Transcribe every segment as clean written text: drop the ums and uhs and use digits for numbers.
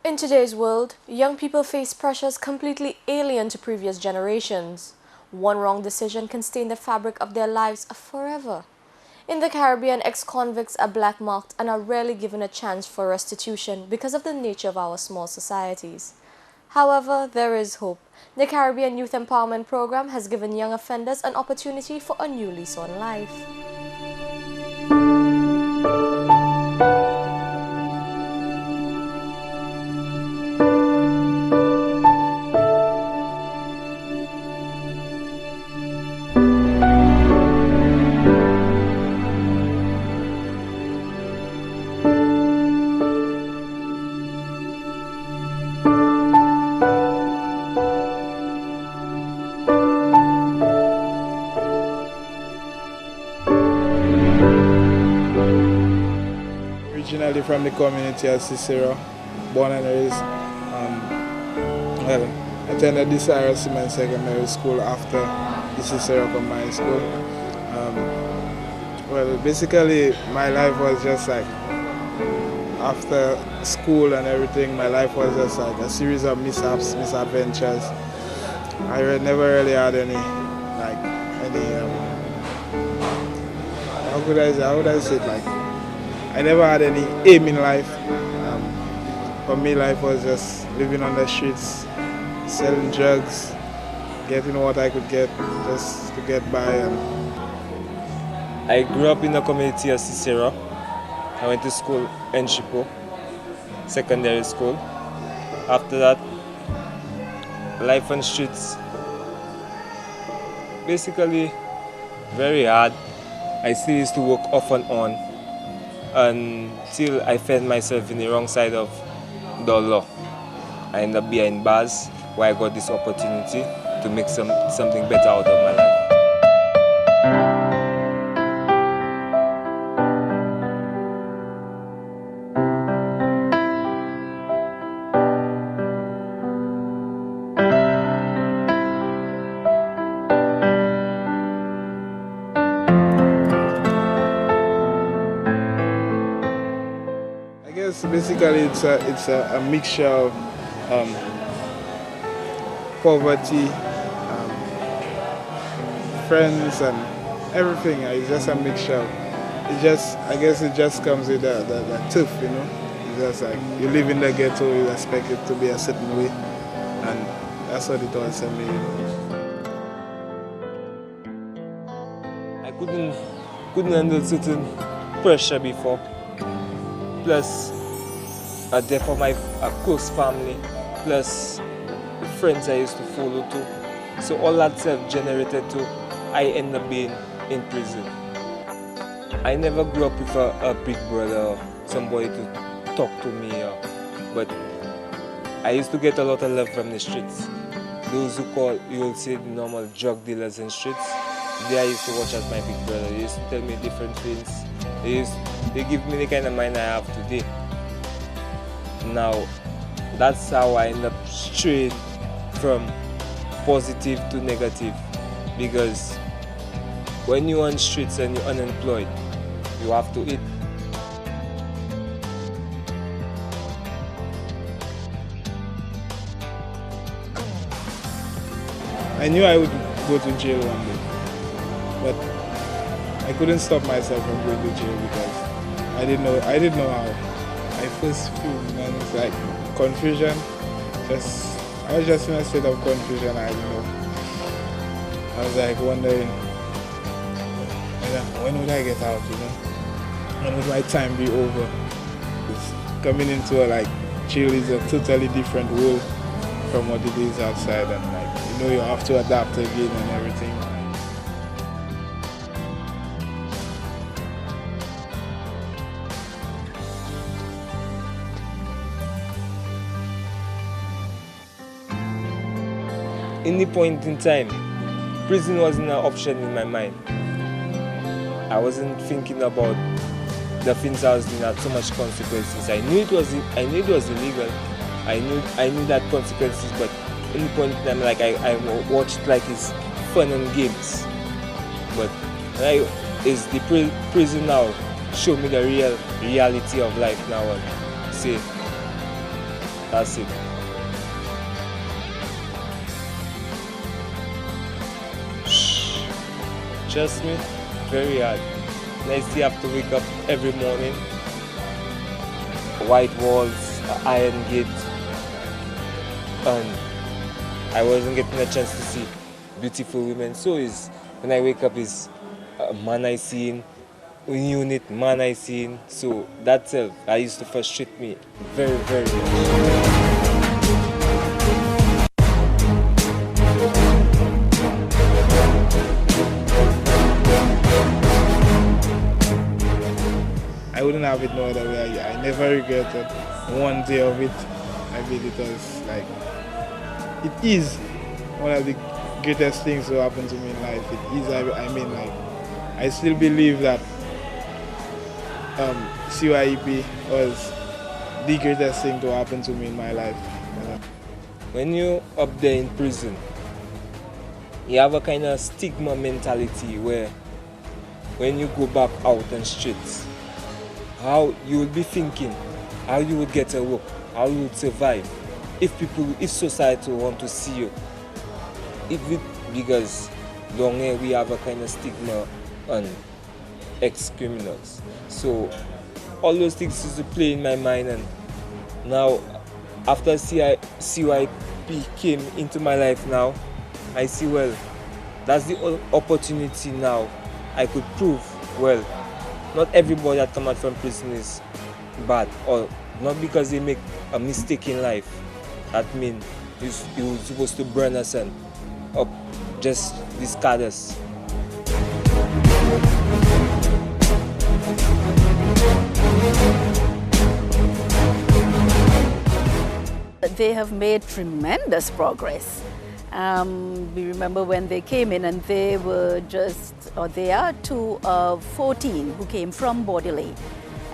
In today's world, young people face pressures completely alien to previous generations. One wrong decision can stain the fabric of their lives forever. In the Caribbean, ex-convicts are black-marked and are rarely given a chance for restitution because of the nature of our small societies. However, there is hope. The Caribbean Youth Empowerment Program has given young offenders an opportunity for a new lease on life. Originally from the community of Cicero, born and raised. Attended this R.I.S.E secondary school after the Cicero Combined School. Basically my life was just like, after school and everything, my life was just like a series of mishaps, misadventures. I never really had any, how would I say it, like, I never had any aim in life. For me, life was just living on the streets, selling drugs, getting what I could get just to get by. I grew up in the community of Cicero. I went to school in Chipo, secondary school. After that, life on streets, basically very hard. I still used to work off and on until I found myself in the wrong side of the law. I ended up behind bars where I got this opportunity to make something better out of my life. Basically, it's a mixture of poverty, friends, and everything. It's just a mixture. I guess it just comes with the tooth, you know. It's just like you live in the ghetto, you expect it to be a certain way, and that's what it was to me. I couldn't handle certain pressure before. Plus a death of a close family, plus the friends I used to follow too. So all that self-generated too, I end up being in prison. I never grew up with a big brother or somebody to talk to me, but I used to get a lot of love from the streets. Those who you will say the normal drug dealers in streets, I used to watch as my big brother. They used to tell me different things. They give me the kind of mind I have today. Now, that's how I end up straying from positive to negative. Because when you're on streets and you're unemployed, you have to eat. I knew I would go to jail one day, but I couldn't stop myself from going to jail because I didn't know how. My first few months, like confusion, I was just in a state of confusion. I don't know. I was like wondering, when would I get out? You know, when would my time be over? It's coming into jail is a totally different world from what it is outside, and you have to adapt again and everything. In the point in time, prison wasn't an option in my mind. I wasn't thinking about the things I was doing had so much consequences. I knew it was illegal. I knew that consequences, but in the point in time, I watched it's fun and games. But is the prison now show me the reality of life now and say That's it. Trust me, very hard. And I still have to wake up every morning. White walls, iron gate, and I wasn't getting a chance to see beautiful women. So when I wake up, is a man I seen, unit man I seen. So that self, I used to frustrate me very, very much. I wouldn't have it no other way. I never regretted one day of it. I did it as like, it is one of the greatest things to happen to me in life. It is, I mean, like, I still believe that CYEP was the greatest thing to happen to me in my life. When you're up there in prison, you have a kind of stigma mentality where when you go back out on streets, how you will be thinking, how you would get a work, how you would survive, if society want to see you. Because down here we have a kind of stigma on ex-criminals. So all those things used to play in my mind, and now after CYP came into my life now, I see, well, that's the opportunity now. I could prove, well, not everybody that come out from prison is bad, or not because they make a mistake in life. That means you're supposed to burn us and up, just discard us. They have made tremendous progress. We remember when they came in, and they were they are 2 of 14 who came from Bordelais.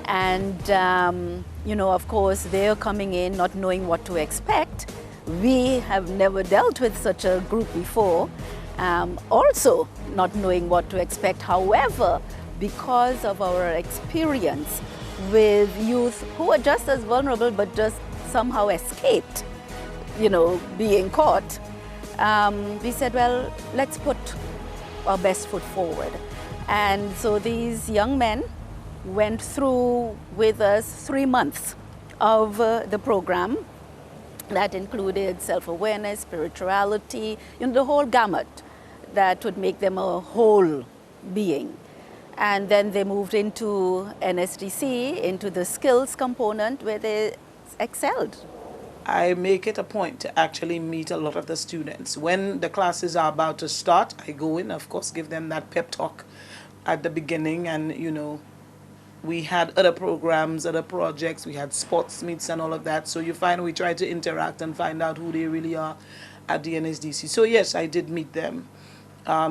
And, of course, they're coming in not knowing what to expect. We have never dealt with such a group before, also not knowing what to expect. However, because of our experience with youth who are just as vulnerable but just somehow escaped, being caught, we said, well, let's put our best foot forward. And so these young men went through with us 3 months of the program that included self-awareness, spirituality, the whole gamut that would make them a whole being. And then they moved into NSDC, into the skills component, where they excelled. I make it a point to actually meet a lot of the students. When the classes are about to start, I go in, of course, give them that pep talk at the beginning. And, we had other programs, other projects, we had sports meets and all of that. So you find we try to interact and find out who they really are at the NSDC. So yes, I did meet them.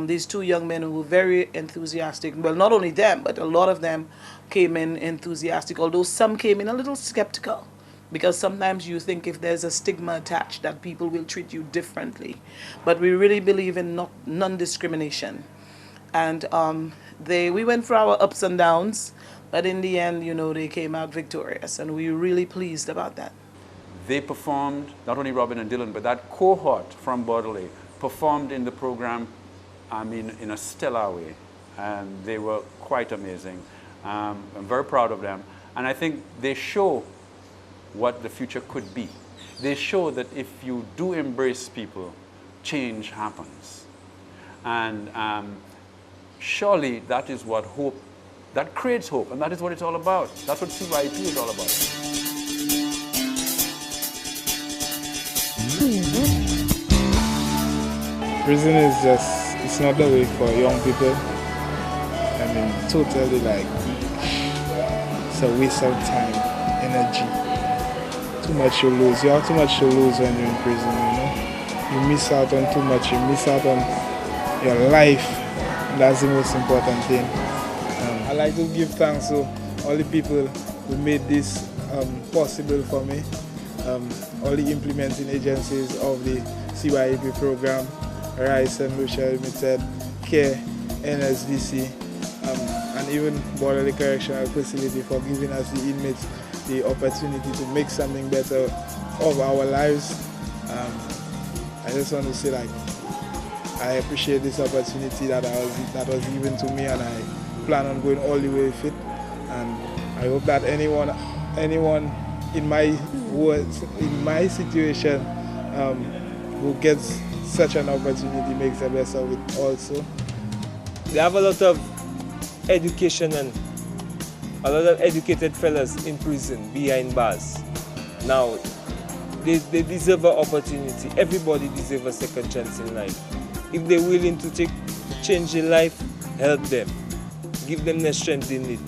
These 2 young men who were very enthusiastic. Well, not only them, but a lot of them came in enthusiastic, although some came in a little skeptical. Because sometimes you think if there's a stigma attached that people will treat you differently. But we really believe in non-discrimination. And we went for our ups and downs, but in the end, they came out victorious, and we were really pleased about that. They performed, not only Robin and Dylan, but that cohort from Bordelais performed in the program, in a stellar way. And they were quite amazing. I'm very proud of them. And I think they show what the future could be. They show that if you do embrace people, change happens. And surely that is what hope, that creates hope, and that is what it's all about. That's what CYP is all about. Prison is just, it's not the way for young people. Totally it's a waste of time, energy. Too much you lose. You have too much to lose when you're in prison, You miss out on too much. You miss out on your life. And that's the most important thing. I like to give thanks to all the people who made this possible for me. All the implementing agencies of the CYEP program, R.I.S.E, Limited, CARE, NSDC, and even Bordelais Correctional Facility for giving us the inmates the opportunity to make something better of our lives. I just want to say, like, I appreciate this opportunity that was given to me, and I plan on going all the way with it. And I hope that anyone in my situation who gets such an opportunity makes the best of it also. They have a lot of education and a lot of educated fellas in prison behind bars. Now, they deserve an opportunity. Everybody deserves a second chance in life. If they're willing to change their life, help them. Give them the strength they need.